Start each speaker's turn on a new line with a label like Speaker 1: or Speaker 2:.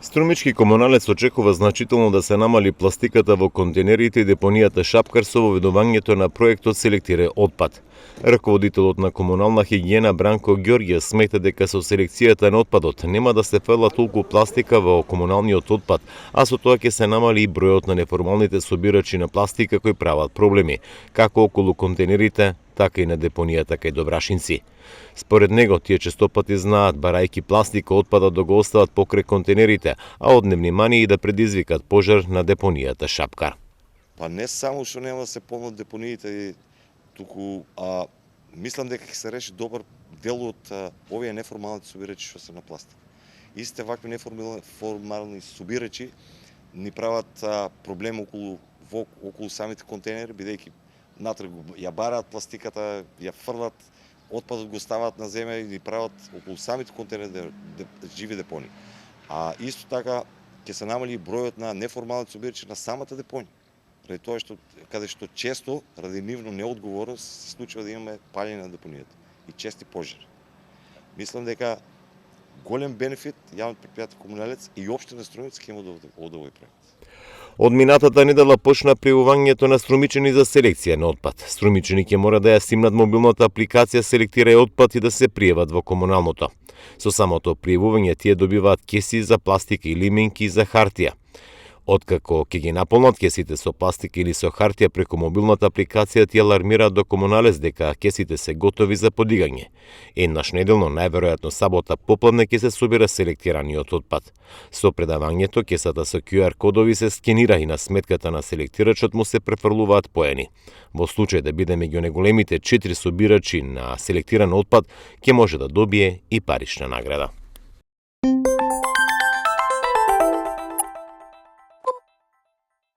Speaker 1: Струмички комуналец очекува значително да се намали пластиката во контейнерите и депонијата Шапкар со воведувањето на проектот Селектирај отпад. Раководителот на комунална хигиена Бранко Ѓорѓе смета дека со селекцијата на отпадот нема да се фрла толку пластика во комуналниот отпад, а со тоа ќе се намали и бројот на неформалните собирачи на пластика кои прават проблеми, како околу контейнерите, така и на депонијата кај Добрашинци. Според него, тие честопати знаат, барајки пластика отпадот да го остават покрај контейнерите, а од невнимание и да предизвикат пожар на депонијата Шапкар.
Speaker 2: Па не само што нема да се полнат депониите, туку мислам дека ќе се реши добар дел од овие неформални собирачи што се на пластик. Истите вакви неформални собирачи ни прават проблем околу самите контейнери, бидејќи натре ја бараат пластиката, ја фрлат, отпадот го ставаат на земја и ни прават околу самите контейнери живи депонии. А исто така ќе се намали бројот на неформални собирачи на самата депонија. Ради тоа што каде што често ради нивно неодговорност се случува да имаме палење на депонијата и чести пожари. Мислам дека голем бенефит јавното претпријатие Комуналец и општина Струмица ќе има од овој проект.
Speaker 1: Од минатата недела почна пријавувањето на струмичани за селекција на отпад. Струмичани ќе мора да ја симнат мобилната апликација Селектирај отпад и да се пријават во комуналното. Со самото пријавување тие добиваат кеси за пластика и лименки за хартија. Откако ќе ги наполнат кесите со пластика или со хартија преку мобилната апликација, тие алармираат до Комуналец дека кесите се готови за подигање. Еднаш неделно, најверојатно сабота попладне, ќе се собира селектираниот отпад. Со предавањето, кесата со QR кодови се скенира и на сметката на селектирачот му се префрлуваат поени. Во случај да биде меѓу неголемите 4 собирачи на селектиран отпад, ќе може да добие и парична награда.